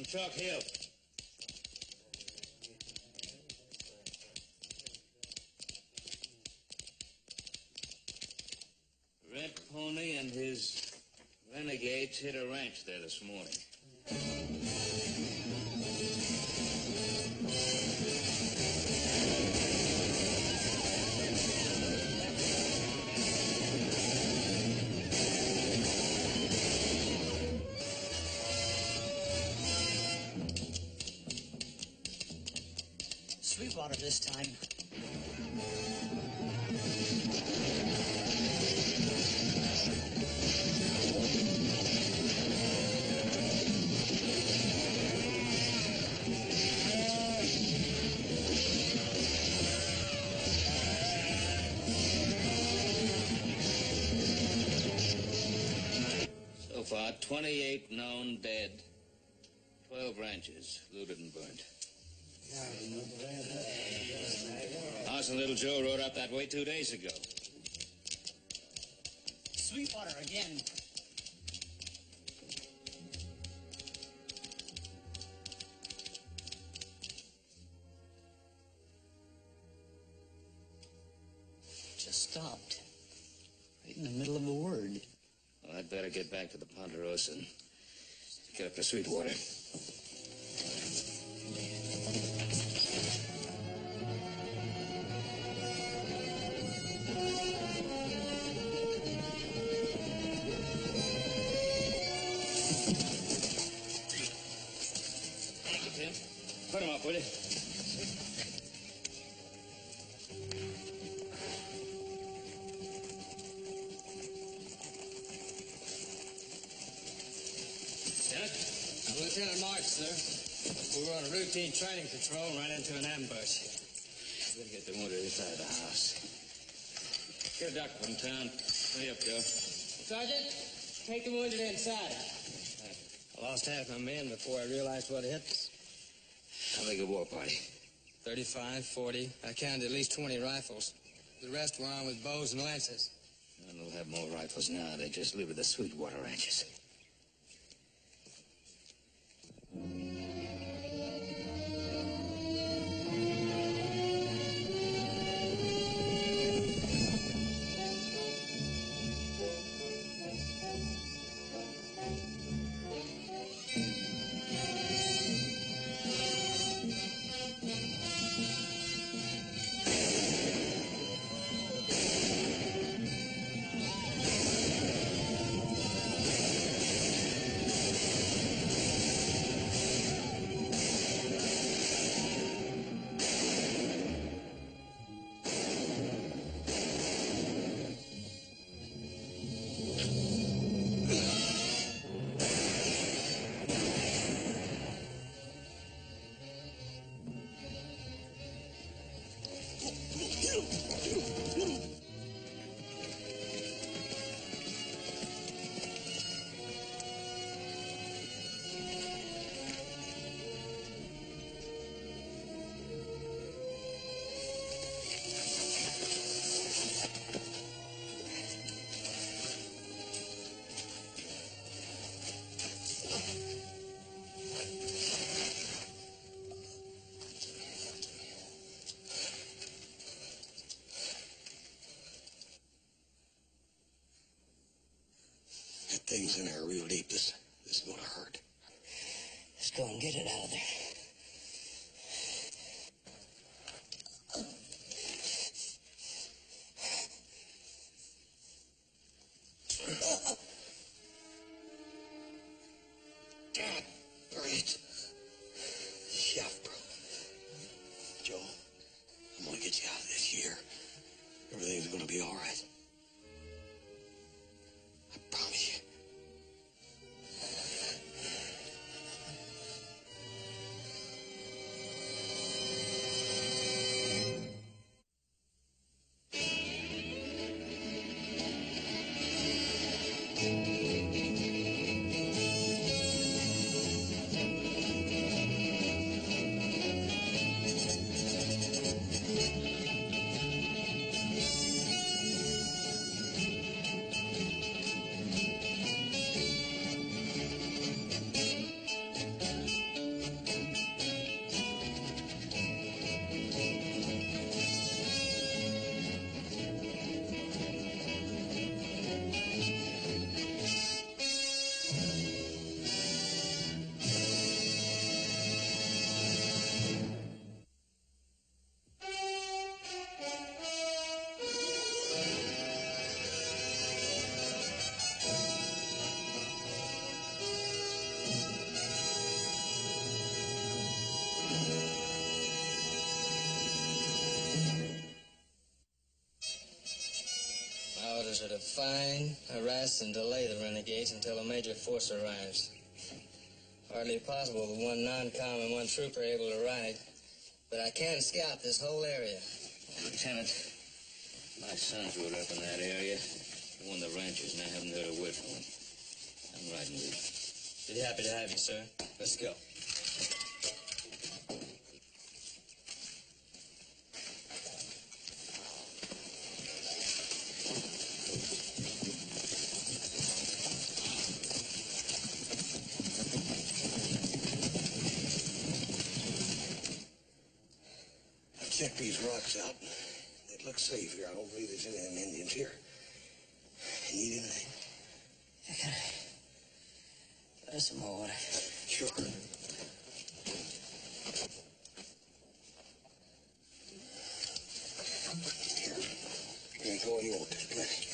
On Chalk Hill. Red Pony and his renegades hit a ranch there this morning. Sweetwater this time. So far, 28 known dead. 12 ranches looted and burnt. House and Little Joe rode up that way 2 days ago. Sweetwater again. Just stopped. Right in the middle of a word. Well, I'd better get back to the Ponderosa and get up to Sweetwater. Thank you, Tim. Put him up, will you? Lieutenant March, sir. We were on a routine training patrol and ran into an ambush. Better get the wounded inside the house. Get a doctor from town. Hurry up, Joe. Sergeant, take the wounded inside. I lost half my men before I realized what hit us. How big a war party? 35, 40. I counted at least 20 rifles. The rest were armed with bows and lances. And they'll have more rifles now. They just looted the Sweetwater ranches. That thing's in there real deep. This is gonna hurt. Let's go and get it out of there. God, burn it. Shaft, bro. Joe, I'm gonna get you out of this year. Everything's gonna be all right. I promise you. orders are to find, harass, and delay the renegades until a major force arrives. Hardly possible with one non-com and one trooper able to ride. But I can scout this whole area. Lieutenant, my sons were up in that area. One of the ranchers, and I haven't heard a word from them. I'm riding with you. Be happy to have you, sir. Let's go. Check these rocks out. It looks safe here. I don't believe there's any of them Indians here. You need anything? Can I have some more water? Sure. Here. Drink all you want. There's plenty.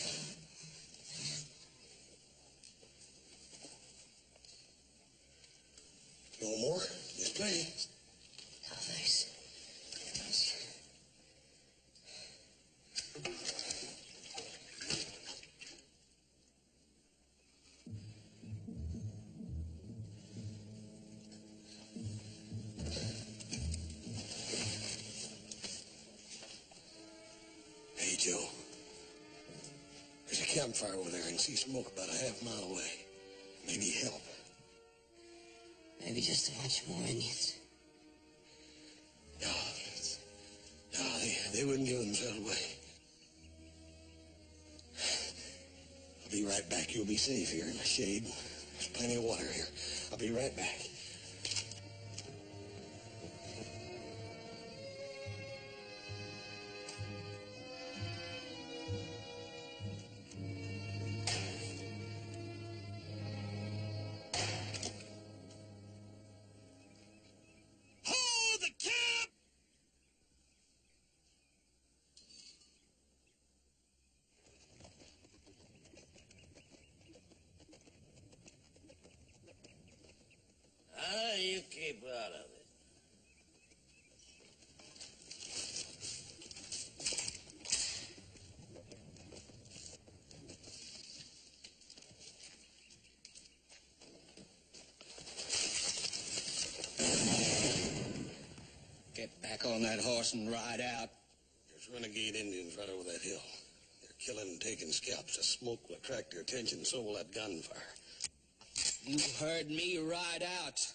You want more? There's plenty. No, thanks. Hey, Joe. There's a campfire over there and see smoke about a half-mile away. Maybe help. Maybe just a bunch more Indians. No. No, they wouldn't give themselves away. I'll be right back. You'll be safe here in the shade. There's plenty of water here. I'll be right back. Hold the camp! You keep out of it. Get back on that horse and ride out. There's renegade Indians right over that hill. They're killing and taking scalps. The smoke will attract their attention, so will that gunfire. You heard me. Ride out.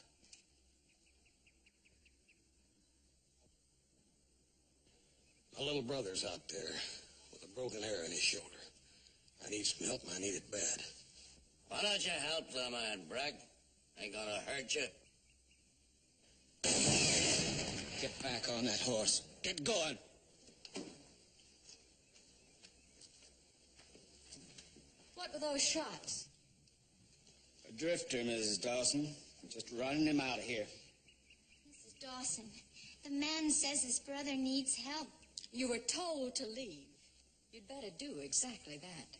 My little brother's out there with a broken arrow in his shoulder. I need some help, and I need it bad. Why don't you help the man, Bragg? Ain't gonna hurt you. Get back on that horse. Get going. What were those shots? A drifter, Mrs. Dawson. Just running him out of here. Mrs. Dawson, the man says his brother needs help. You were told to leave. You'd better do exactly that.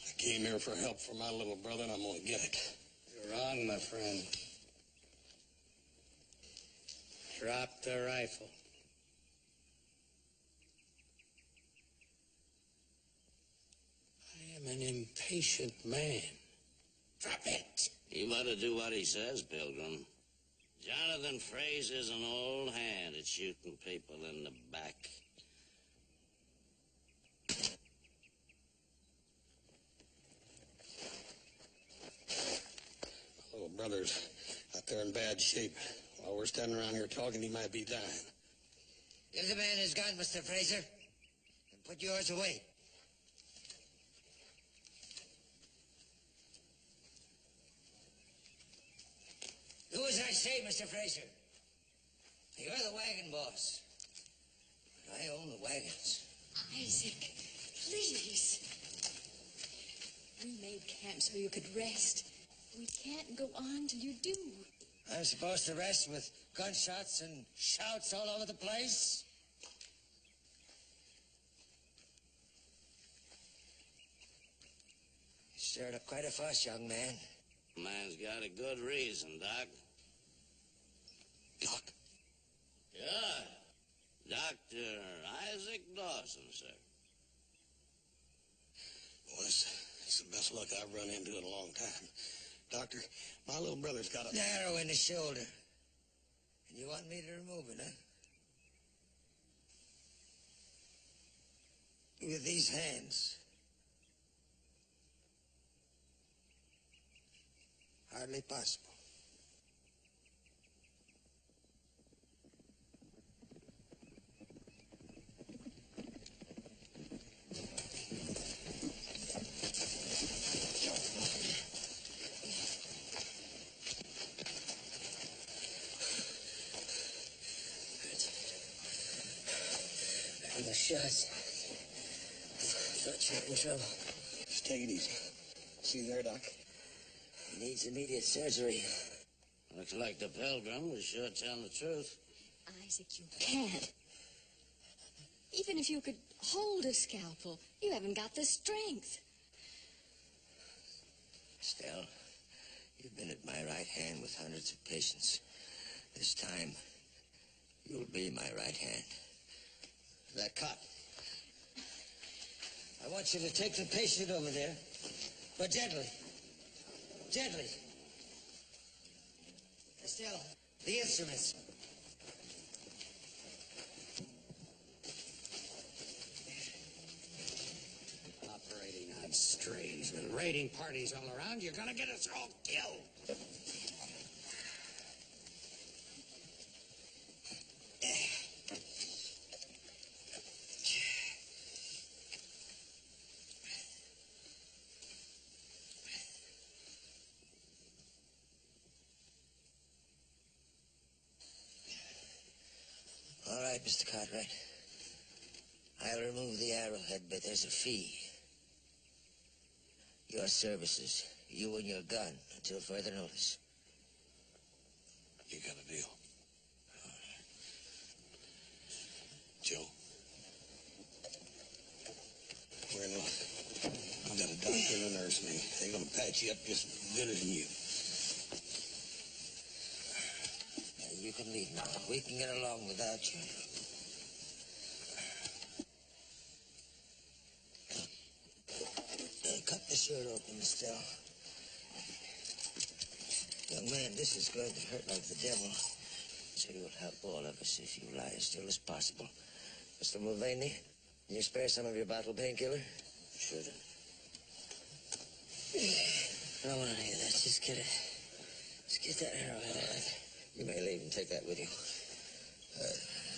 I came here for help for my little brother, and I'm gonna get it. You're wrong, my friend. Drop the rifle. I am an impatient man. Drop it. You better do what he says, Pilgrim. Jonathan Fraser's an old hand at shooting people in the back. My little brother's out there in bad shape. While we're standing around here talking, he might be dying. Give the man his gun, Mr. Fraser, and put yours away. Do as I say, Mr. Fraser. You're the wagon boss. But I own the wagons. Isaac, please. We made camp so you could rest. We can't go on till you do. I'm supposed to rest with gunshots and shouts all over the place? Stirred up quite a fuss, young man. Man's got a good reason, Doc. Doc? Yeah. Dr. Isaac Dawson, sir. Well, it's the best luck I've run into in a long time. Doctor, my little brother's got a... Arrow in the shoulder. And you want me to remove it, huh? With these hands. Hardly possible. The shots. Thought you were in trouble. Just take it easy. See there, Doc? He needs immediate surgery. Looks like the pilgrim was sure telling the truth. Isaac, you can't. Even if you could hold a scalpel, you haven't got the strength. Estelle, you've been at my right hand with hundreds of patients. This time, you'll be my right hand. That cot. I want you to take the patient over there, but gently. Gently. Estelle, the instruments. Operating on strings with raiding parties all around, you're gonna get us all killed. All right, Mr. Cartwright. I'll remove the arrowhead, but there's a fee. Your services, you and your gun, until further notice. You got a deal. Joe. We're in luck. I've got a doctor and a nurse, man. They're gonna patch you up just as good as you. You can leave now. We can get along without you. Cut the shirt open, Estelle. Young man, this is going to hurt like the devil. So you'll help all of us if you lie as still as possible. Mr. Mulvaney, can you spare some of your bottle painkiller? Sure. I don't want any of that. Just get it. Just get that arrowhead out. You may leave and take that with you.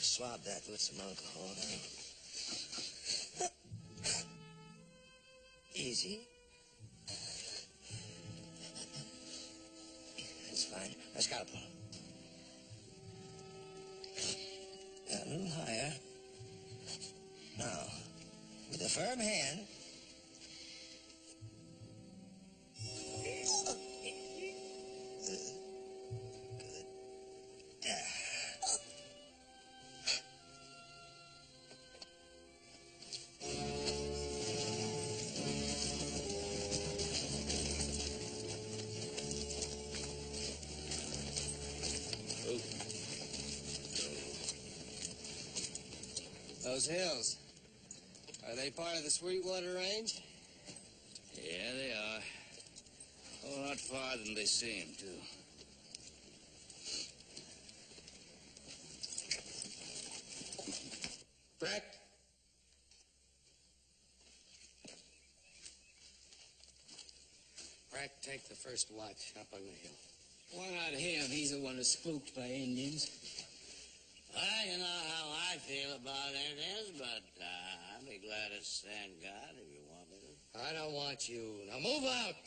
Swab that with some alcohol. Easy. That's fine. A scalpel. A little higher. Now, with a firm hand. Those hills, are they part of the Sweetwater Range? Yeah, they are. A whole lot farther than they seem, too. Breck? Breck, take the first watch up on the hill. Why not him? He's the one who's spooked by Indians. Well, you know how I feel about Indians, but I'd be glad to stand guard if you want me to. I don't want you. Now move out!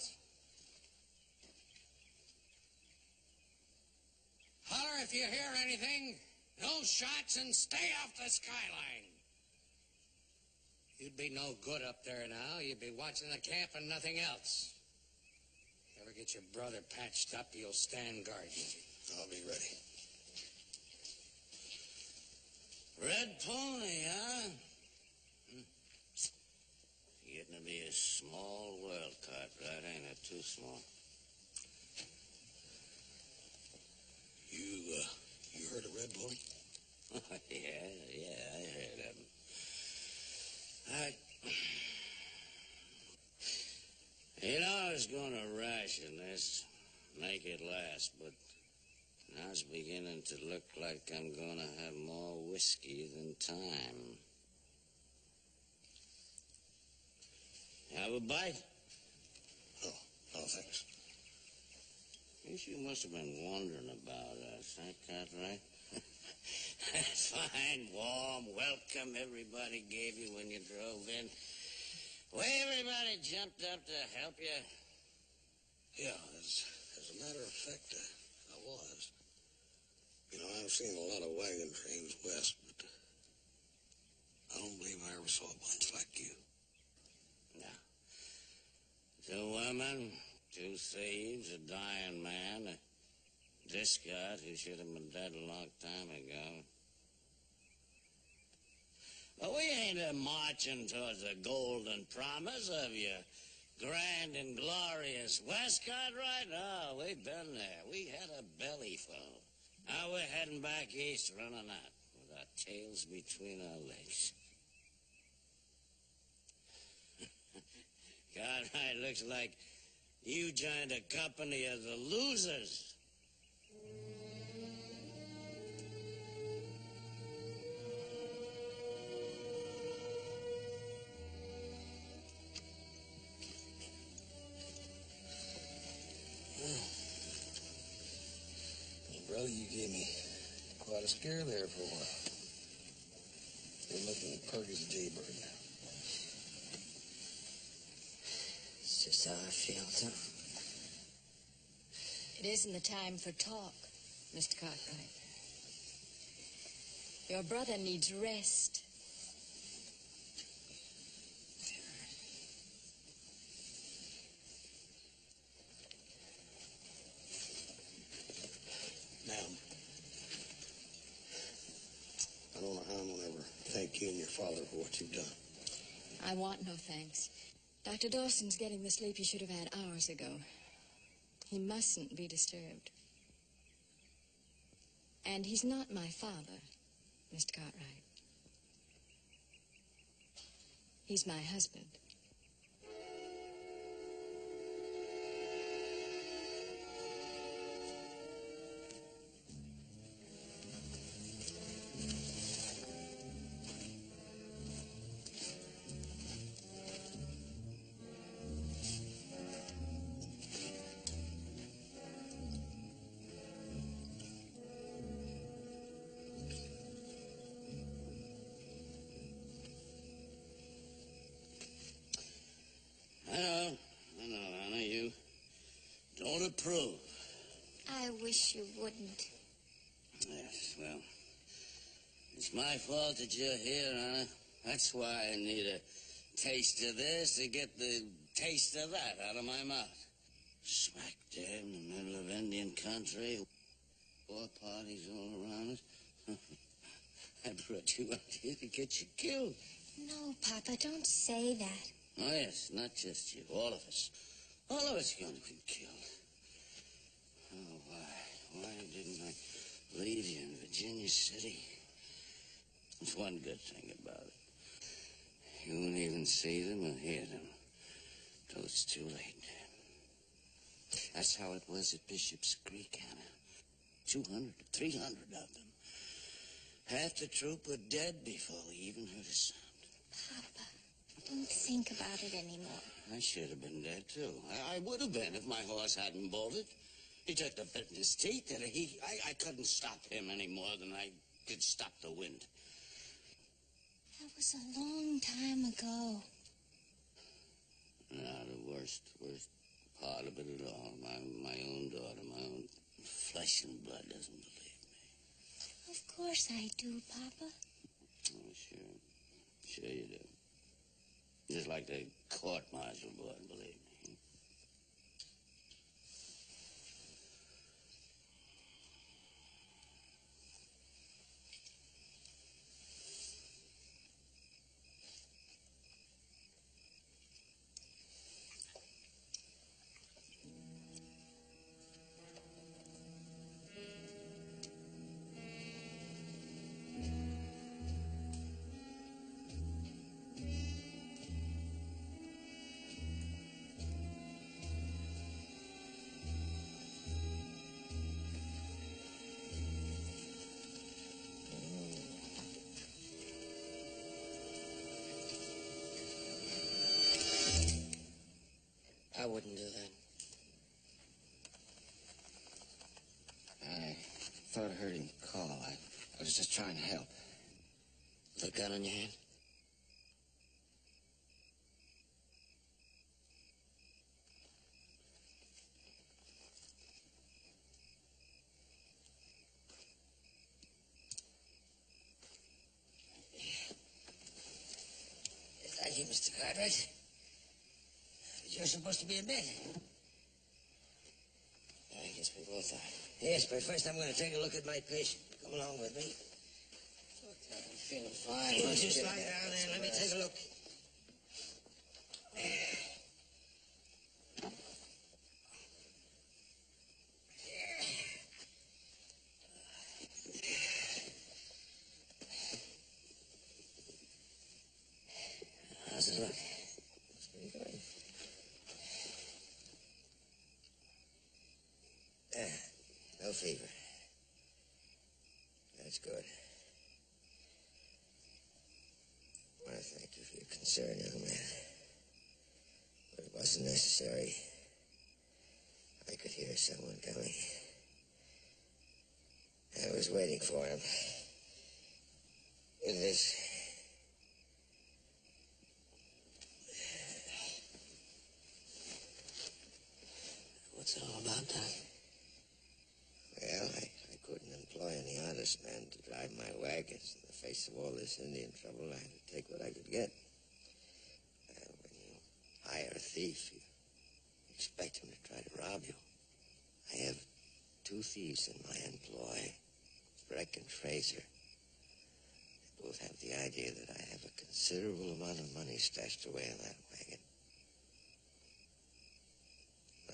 Holler if you hear anything. No shots and stay off the skyline. You'd be no good up there now. You'd be watching the camp and nothing else. Ever get your brother patched up, you'll stand guard. I'll be ready. Red pony, huh? Getting to be a small world, Cartwright, too small. You heard of Red Pony? Oh, yeah, I heard of him. I was going to ration this, make it last, but now it's beginning to look like I'm going to have more whiskey than time. Have a bite? Oh, no, thanks. Guess you must have been wondering about us, ain't that right? That fine, warm welcome everybody gave you when you drove in. Way everybody jumped up to help you. Yeah, as a matter of fact, I was. I've seen a lot of wagon trains west, but I don't believe I ever saw a bunch like you. No. 2 women, 2 thieves, a dying man, a discard who should have been dead a long time ago. But we ain't marching towards the golden promise of your grand and glorious Westcott, right? No, we've been there. We had a belly full. Now we're heading back east, running out with our tails between our legs. Cartwright, looks like you joined a company of the losers. Brother, you gave me quite a scare there for a while. You're looking pert as a jaybird now. It's just how I feel, Tom. It isn't the time for talk, Mr. Cartwright. Your brother needs rest. Ma'am, I don't know how I'm going to ever thank you and your father for what you've done. I want no thanks. Dr. Dawson's getting the sleep he should have had hours ago. He mustn't be disturbed. And he's not my father, Mr. Cartwright. He's my husband. I know, Anna, you don't approve. I wish you wouldn't. Yes, well, it's my fault that you're here, Anna. That's why I need a taste of this to get the taste of that out of my mouth. Smack dab in the middle of Indian country, 4 parties all around us. I brought you out here to get you killed. No, Papa, don't say that. Oh, yes, not just you. All of us. All of us are going to be killed. Oh, why? Why didn't I leave you in Virginia City? There's one good thing about it. You won't even see them or hear them till it's too late. That's how it was at Bishop's Creek, Hannah. 200, 300 of them. Half the troop were dead before we even heard a sound. Papa, don't think about it anymore. I should have been dead, too. I would have been if my horse hadn't bolted. He took the bit in his teeth, and I couldn't stop him any more than I could stop the wind. That was a long time ago. Now, the worst part of it at all, my own daughter, my own flesh and blood doesn't believe me. Of course I do, Papa. Oh, sure. Sure you do. Just like the court-martial boy, believe me. I wouldn't do that. I thought I heard him call. I was just trying to help. With a gun in your hand? Thank you, Mr. Cartwright. But you're supposed to be in bed. I guess we both are. Yes, but first I'm going to take a look at my patient. Come along with me. Look, I'm feeling fine. Well, just lie down there and let me take a look. How's it look? It's pretty good. No fever. That's good. I want to thank you for your concern, young man. But it wasn't necessary. I could hear someone coming. I was waiting for him. With this. What's it all about, Doc? Well, I couldn't employ any honest man to drive my wagons. In the face of all this Indian trouble, I had to take what I could get. When you hire a thief, you expect him to try to rob you. I have 2 thieves in my employ, Breck and Fraser. They both have the idea that I have a considerable amount of money stashed away in that wagon.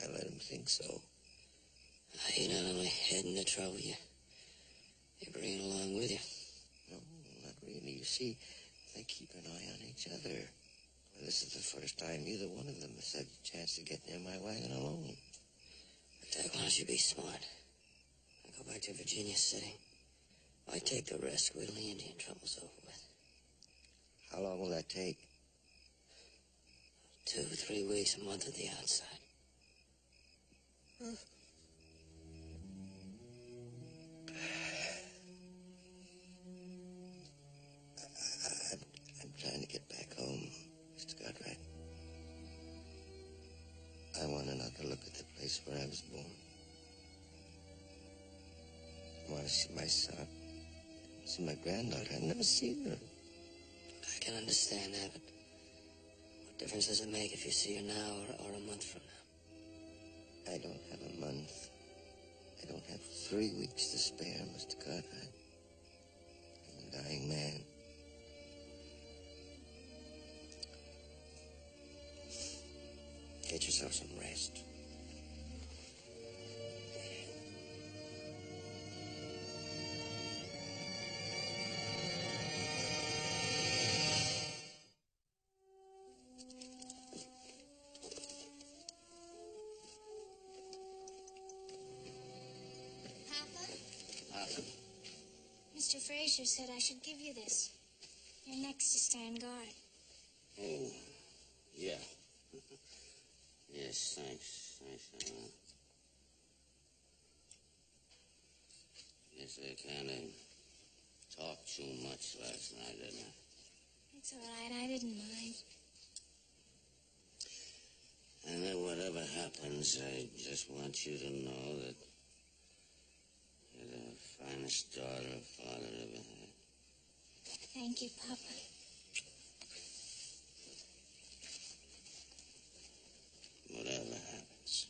I let him think so. You're not only heading the trouble, you're bringing along with you. No, not really. You see, they keep an eye on each other. Well, this is the first time either one of them has had a chance to get near my wagon alone. But Doc, why don't you be smart? I go back to Virginia City. Why take the risk? Wait till the Indian trouble's over with. How long will that take? 2, 3 weeks, a month at the outside. Huh? I'm trying to get back home, Mr. Cartwright. I want another look at the place where I was born. I want to see my son. See my granddaughter. I've never seen her. I can understand that, but what difference does it make if you see her now or a month from now? I don't have a month. I don't have 3 weeks to spare, Mr. Cartwright. I'm a dying man. Get yourself some rest. Papa? Mr. Fraser said I should give you this. You're next to stand guard. Oh, yeah. Yes, thanks. Thanks, Anna. Guess I kind of talked too much last night, didn't I? It's all right. I didn't mind. And then whatever happens, I just want you to know that you're the finest daughter a father ever had. Thank you, Papa. Whatever happens.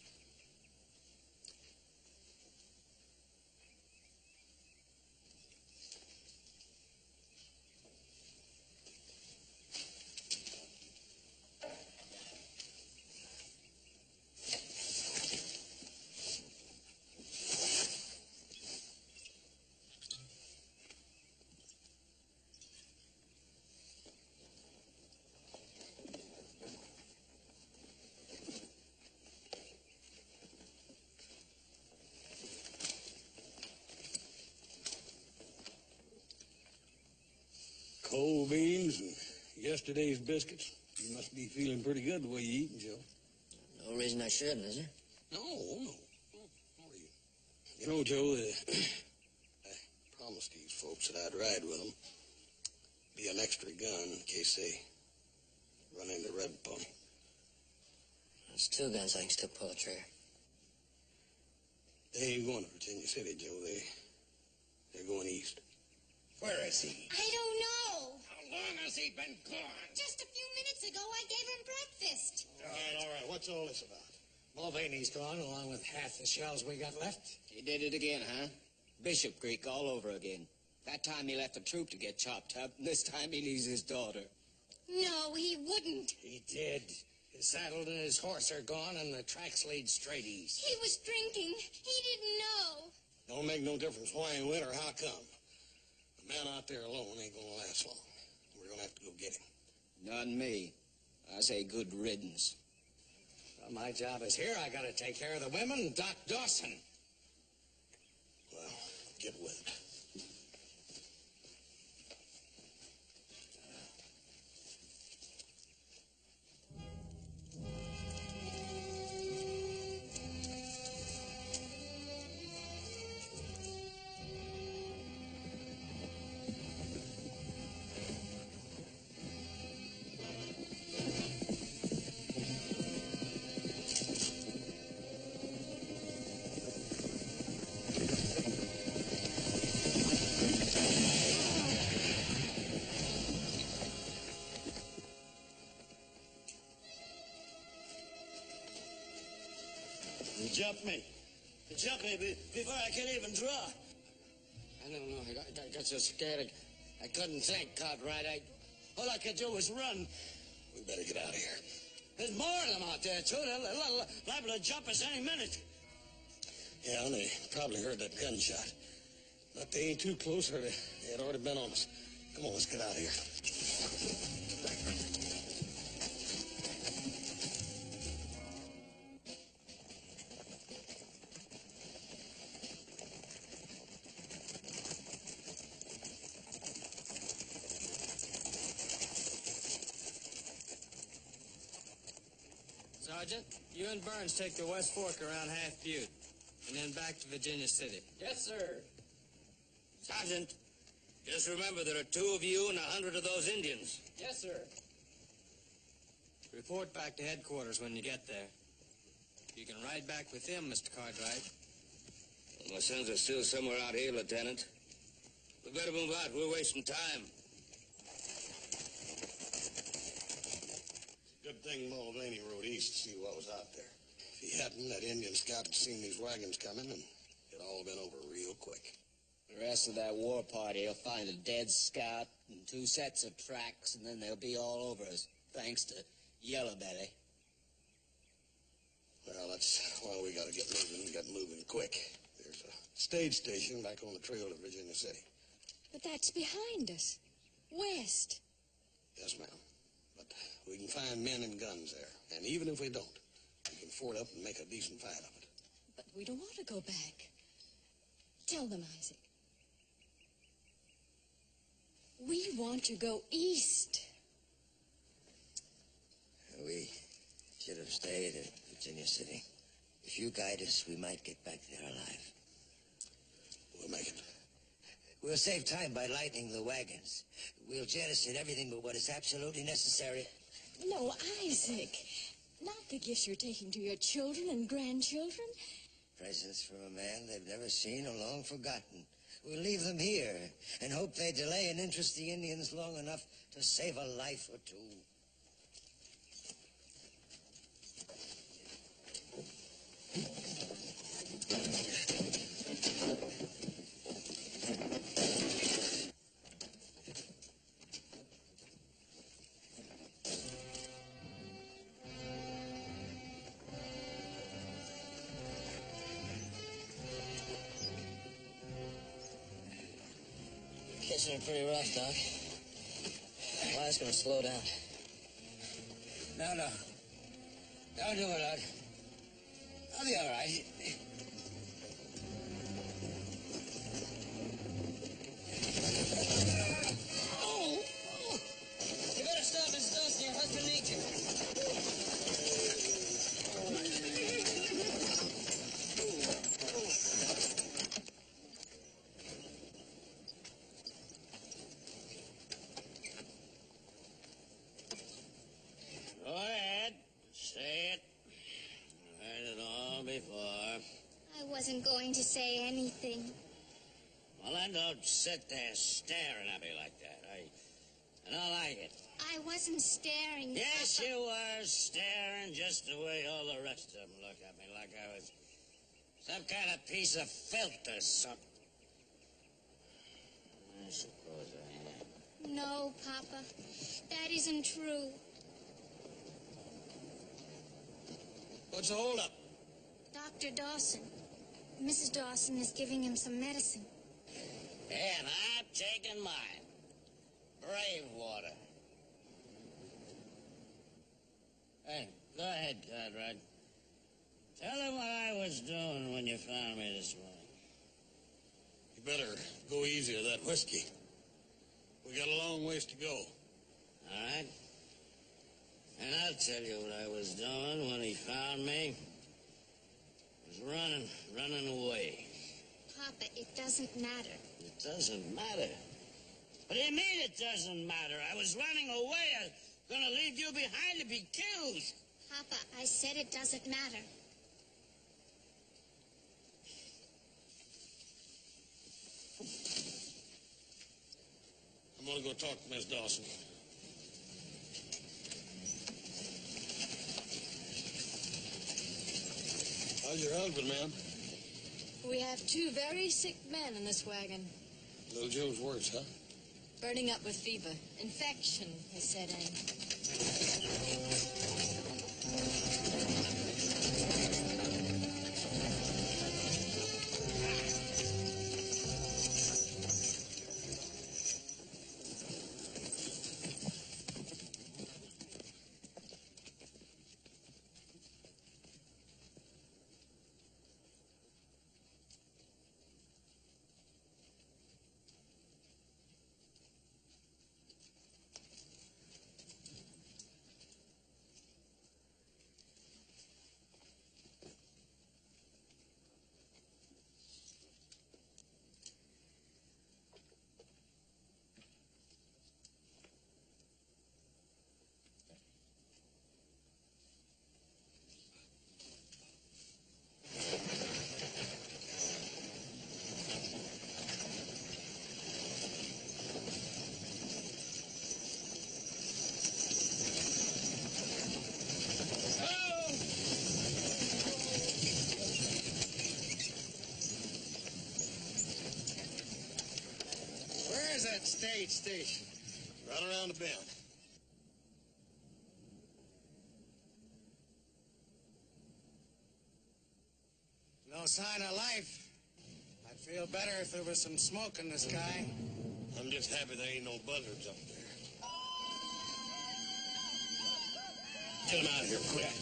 Cold beans and yesterday's biscuits. You must be feeling pretty good the way you're eating, Joe. No reason I shouldn't, is there? No. You know, Joe, I promised these folks that I'd ride with them. Be an extra gun in case they run into Red Pony. There's 2 guns I can still pull a trigger. They ain't going to Virginia City, Joe. They're going east. Where is he? I don't know. How long has he been gone? Just a few minutes ago, I gave him breakfast. All right. What's all this about? Mulvaney's gone, along with half the shells we got left. He did it again, huh? Bishop Creek all over again. That time he left the troop to get chopped up, and this time he leaves his daughter. No, he wouldn't. He did. His saddle and his horse are gone, and the tracks lead straight east. He was drinking. He didn't know. Don't make no difference why he went or how come. A man out there alone ain't gonna last long. We're gonna have to go get him. Not me. I say good riddance. Well, my job is here. I gotta take care of the women and Doc Dawson. Well, get with it. You jumped me before I could even draw. I don't know. I got so scared. I couldn't think, Cartwright. All I could do was run. We better get out of here. There's more of them out there, too. They're liable to jump us any minute. Yeah, and they probably heard that gunshot. But they ain't too close, or they had already been on us. Come on, let's get out of here. Sergeant, you and Burns take the West Fork around Half Butte, and then back to Virginia City. Yes, sir. Sergeant, just remember there are 2 of you and 100 of those Indians. Yes, sir. Report back to headquarters when you get there. You can ride back with them, Mr. Cartwright. Well, my sons are still somewhere out here, Lieutenant. We better move out. We're wasting time. Good thing Mulvaney rode east to see what was out there. If he hadn't, that Indian scout had seen these wagons coming, and it'd all been over real quick. The rest of that war party will find a dead scout and 2 sets of tracks, and then they'll be all over us, thanks to Yellow Belly. Well, that's why we gotta get moving quick. There's a stage station back on the trail to Virginia City. But that's behind us. West. Yes, ma'am. But we can find men and guns there. And even if we don't, we can ford up and make a decent fight of it. But we don't want to go back. Tell them, Isaac. We want to go east. We should have stayed at Virginia City. If you guide us, we might get back there alive. We'll make it. We'll save time by lightening the wagons. We'll jettison everything but what is absolutely necessary. No, Isaac. Not the gifts you're taking to your children and grandchildren. Presents from a man they've never seen or long forgotten. We'll leave them here and hope they delay and interest the Indians long enough to save a life or 2. Catching it pretty rough, Doc. Life's gonna slow down. No. Don't do it, Lud. I'll be all right. Oh! You better stop, Miss Dawson. Your husband needs you. wasn't going to say anything. Well, then don't sit there staring at me like that. I don't like it. I wasn't staring. Yes, Papa. you were staring just the way all the rest of them look at me, like I was some kind of piece of filth or something. I suppose I am. No, Papa. That isn't true. What's the holdup? Dr. Dawson. Mrs. Dawson is giving him some medicine. And I'm taking mine. Brave water. Hey, go ahead, Conrad. Tell him what I was doing when you found me this morning. You better go easy with that whiskey. We got a long ways to go. All right? And I'll tell you what I was doing when he found me. I was running away. Papa, it doesn't matter. It doesn't matter. What do you mean it doesn't matter? I was running away. I was gonna leave you behind to be killed. Papa, I said it doesn't matter. I'm gonna go talk to Miss Dawson. How's your husband, ma'am? We have 2 very sick men in this wagon. Little Joe's worse, huh? Burning up with fever. Infection has set in. Where's that stage station? Right around the bend. No sign of life. I'd feel better if there was some smoke in the sky. I'm just happy there ain't no buzzards up there. Get him out of here, quick.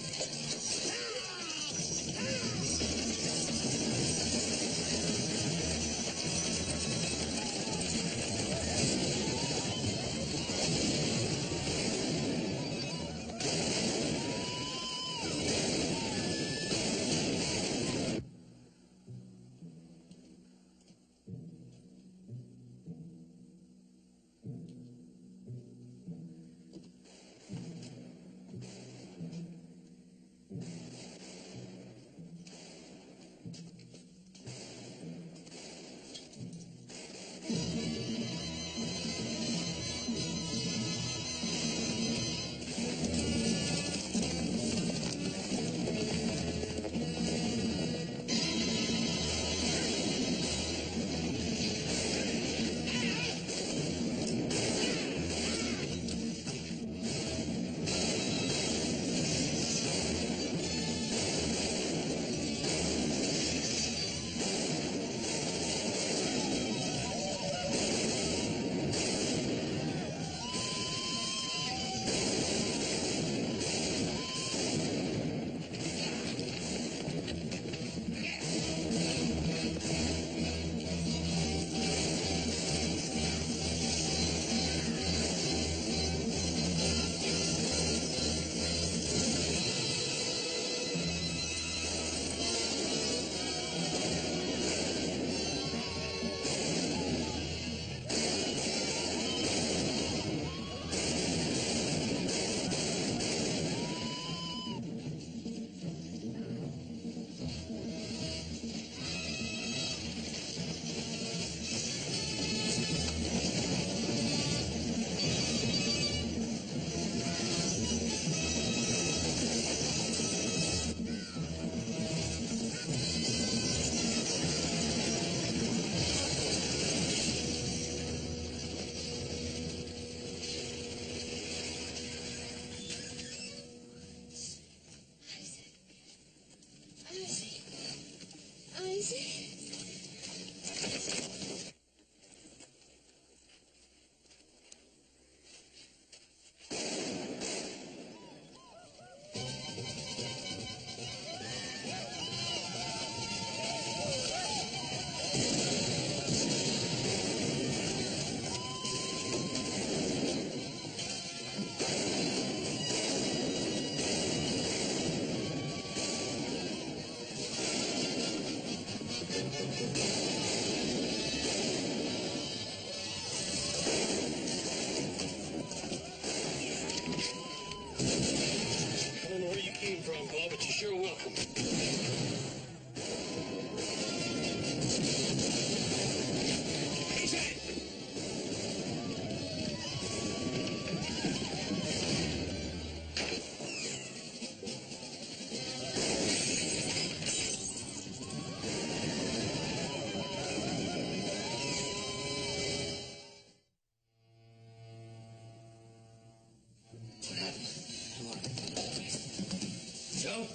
Joe,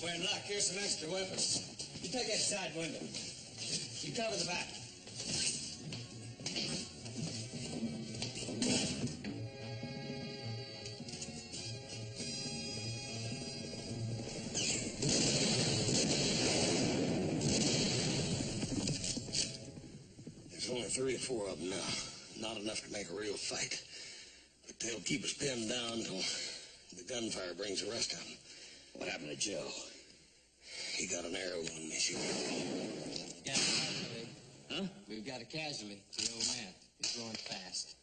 we're in luck. Here's some extra weapons. You take that side window. You cover the back. There's only 3 or 4 of them now. Not enough to make a real fight. But they'll keep us pinned down till the gunfire brings the rest of them. What happened to Joe? He got an arrow on me, shooting. Got a casualty. Huh? We've got a casualty. The old man. He's going fast.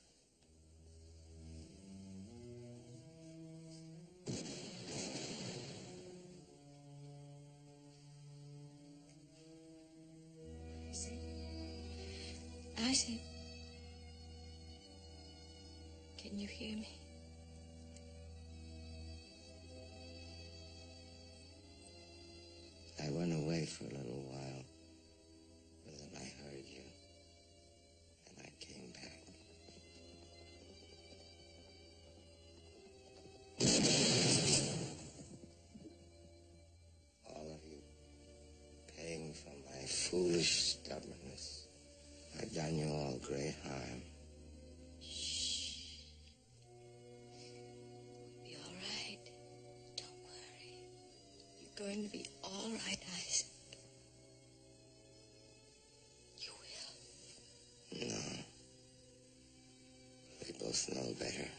Isaac, can you hear me? I went away for a little while, but then I heard you, and I came back. All of you paying for my foolish stubbornness. I've done you all great harm. We'll be all right. Don't worry. You're going to be all right, Isaac. You will. No. We both know better.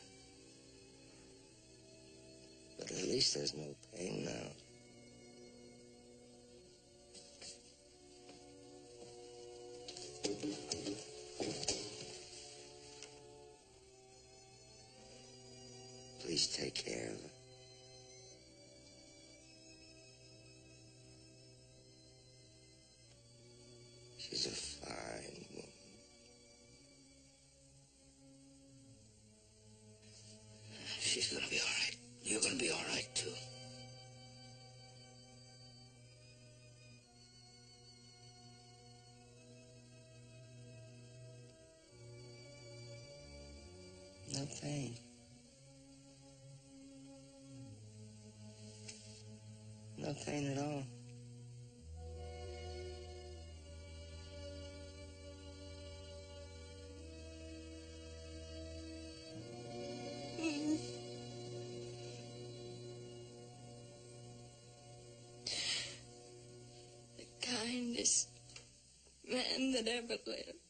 But at least there's no pain now. Please take care of her. She's a fine woman. She's gonna be all right. You're gonna be all right, too. No pain. No pain at all. The kindest man that ever lived.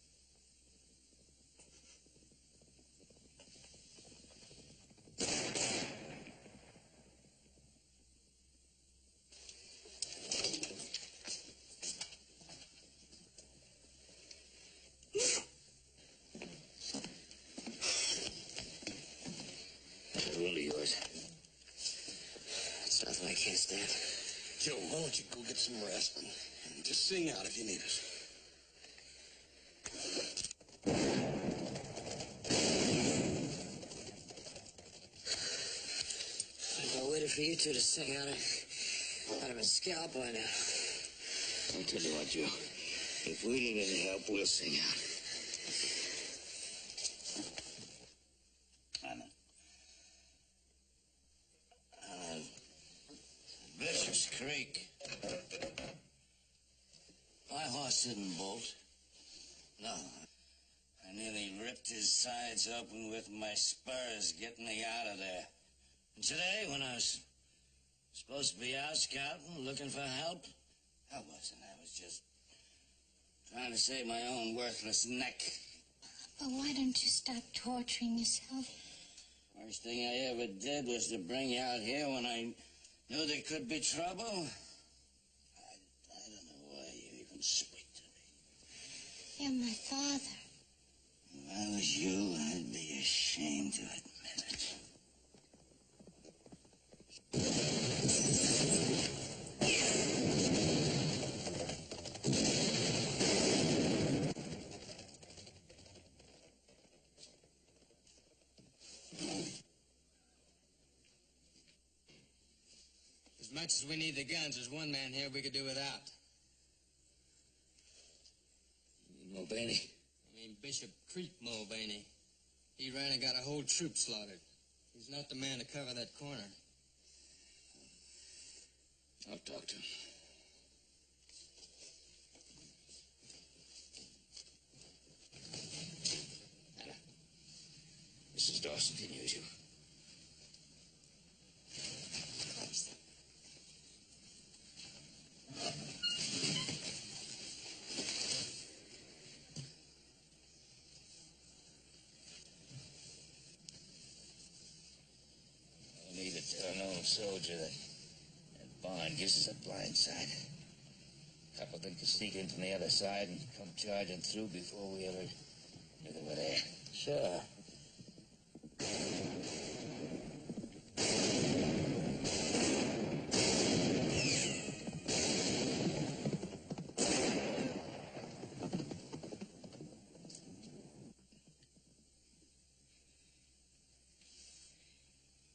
That wound of yours. It's nothing I can't stand. Joe, why don't you go get some rest and just sing out if you need us. If I waited for you two to sing out, I'd have been scalped by now. I'll tell you what, Joe. If we need any help, we'll sing out. Anna. Bishop's Creek. My horse didn't bolt. No. I nearly ripped his sides open with my spurs getting me out of there. And today, when I was supposed to be out scouting, looking for help, I wasn't. I was just trying to save my own worthless neck. But why don't you stop torturing yourself? First thing I ever did was to bring you out here when I knew there could be trouble. I don't know why you even speak to me. You're my father. If I was you, I'd be ashamed to admit it. As much as we need the guns, there's one man here we could do without. Mulvaney. I mean, Bishop Creek Mulvaney. He ran and got a whole troop slaughtered. He's not the man to cover that corner. I'll talk to him. Anna, Mrs. Dawson can use you. Of course. No need to tell an old soldier that barn gives us a blind side. Couple them could sneak in from the other side and come charging through before we ever knew they were there. Sure.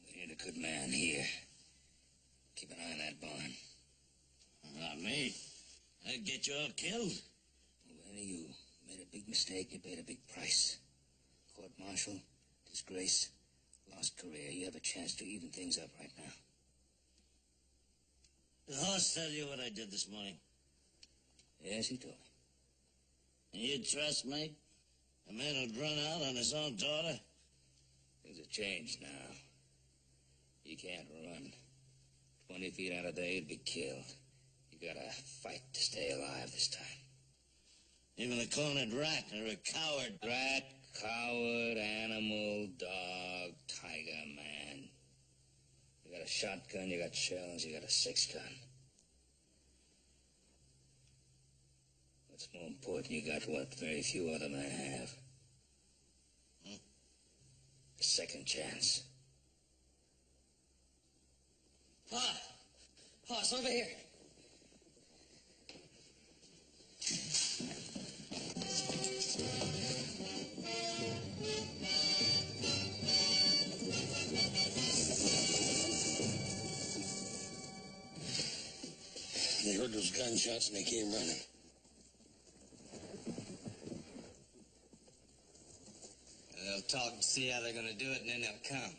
We need a good man here. Keep an eye on that barn. Not me. I'd get you all killed. Well, you made a big mistake. You paid a big price. Court-martial, disgrace, lost career. You have a chance to even things up right now. Did the horse tell you what I did this morning? Yes, he told me. And you trust me? A man who'd run out on his own daughter? Things have changed now. You can't run. 20 feet out of there, you'd be killed. You gotta fight to stay alive this time. Even a cornered rat or a coward. Rat, coward, animal, dog, tiger, man. You got a shotgun, you got shells, you got a 6-gun. What's more important, you got what very few other men have. A second chance. Horse, over here. They heard those gunshots and they came running. They'll talk and see how they're going to do it, and then they'll come.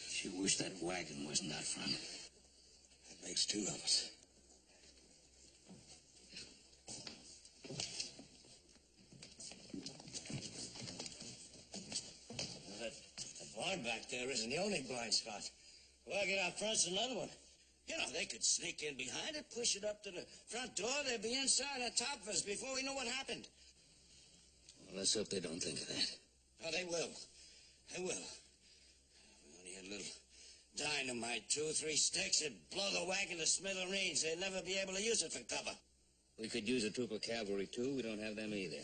Sure wish that wagon wasn't out front. That makes 2 of us. That barn back there isn't the only blind spot. Wagon out front's another one. You know, they could sneak in behind it, push it up to the front door. They'd be inside on top of us before we know what happened. Well, let's hope they don't think of that. Oh, they will. They will. We only had a little dynamite, 2 or 3 sticks. It'd blow the wagon to smithereens. They'd never be able to use it for cover. We could use a troop of cavalry, too. We don't have them either.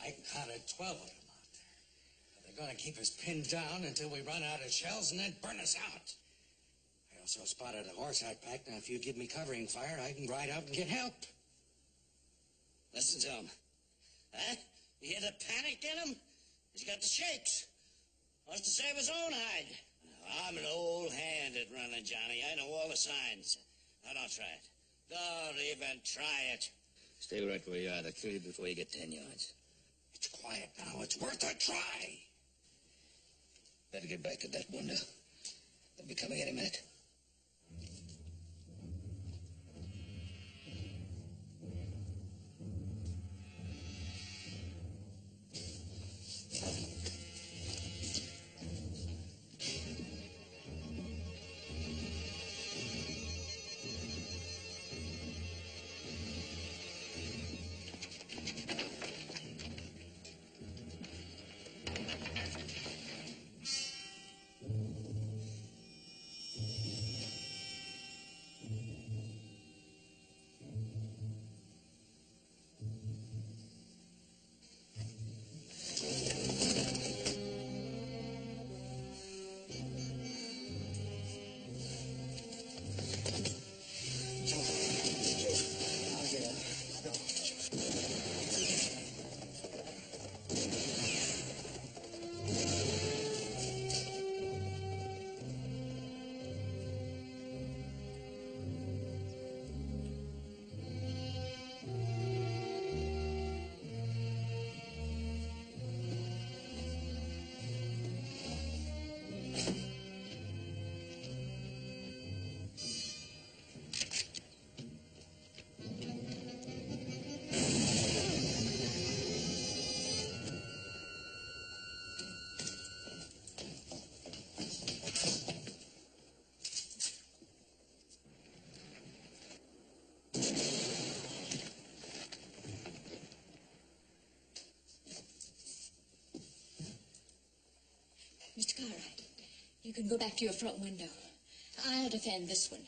I counted 12 of them out there. They're going to keep us pinned down until we run out of shells and then burn us out. I also spotted a horse I packed. Now, if you give me covering fire, I can ride out and get help. Listen to him. Huh? You hear the panic in him? He's got the shakes. Wants to save his own hide. I'm an old hand at running, Johnny. I know all the signs. Now, don't try it. Don't even try it. Stay right where you are. They'll kill you before you get 10 yards. It's quiet now. It's worth a try. Better get back to that window. They'll be coming any minute. You can go back to your front window. I'll defend this one.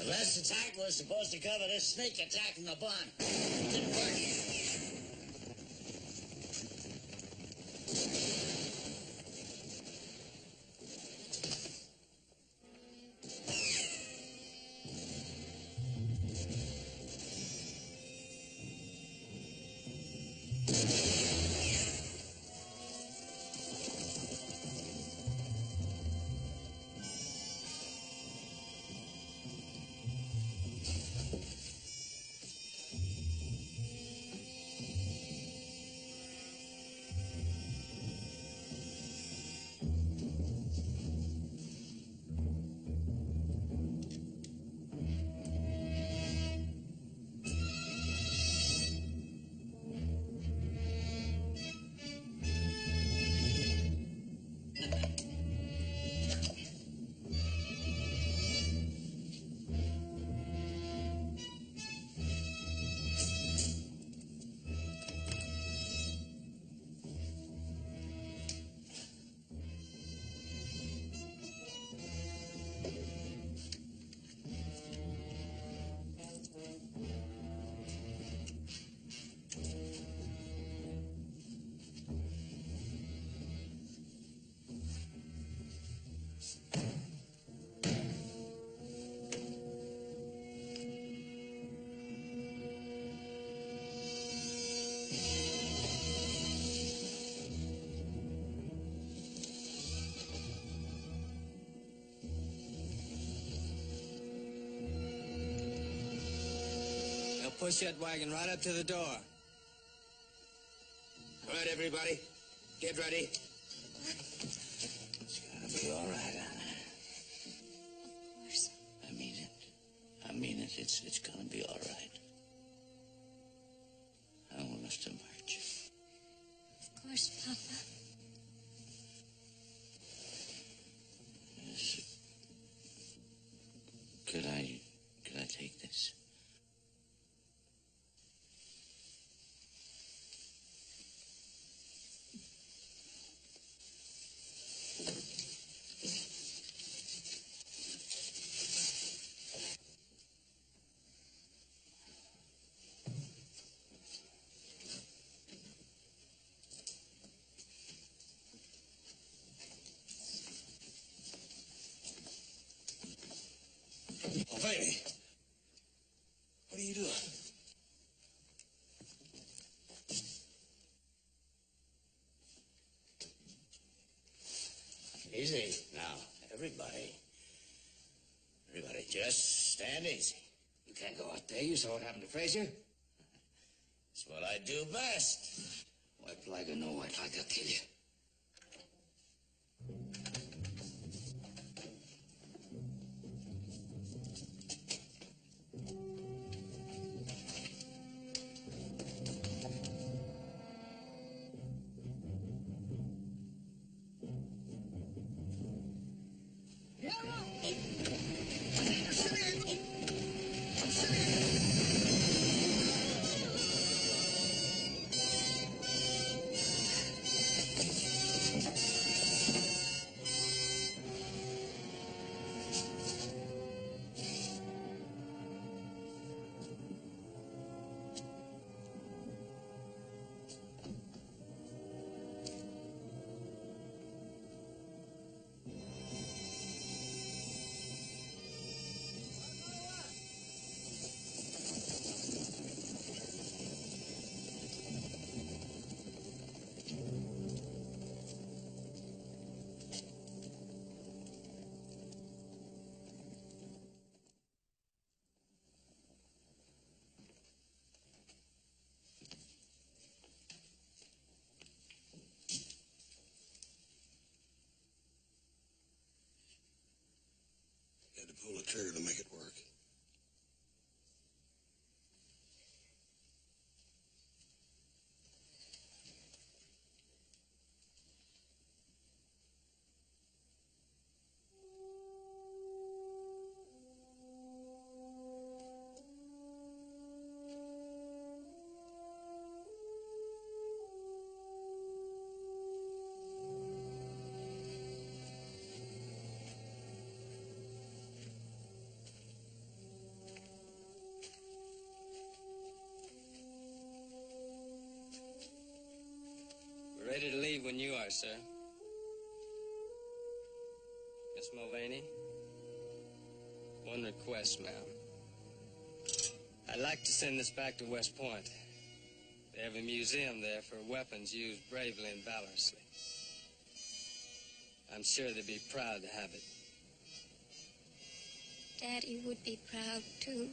The last attack was supposed to cover this sneak attack in the barn. Didn't work. Push that wagon right up to the door. All right, everybody. Get ready. It's gonna be all right, Anna. Of course. I mean it. I mean it. It's gonna be all right. I want us to march. Of course, Papa. Yes. Could I take this? Oh, baby. What are you doing? Easy now, everybody. Everybody, just stand easy. You can't go out there. You saw what happened to Frazier. It's what I do best. White flag or no white flag, I'll kill you. Pull the trigger to make it work. We're ready to leave when you are, sir. Miss Mulvaney, one request, ma'am. I'd like to send this back to West Point. They have a museum there for weapons used bravely and valorously. I'm sure they'd be proud to have it. Daddy would be proud, too.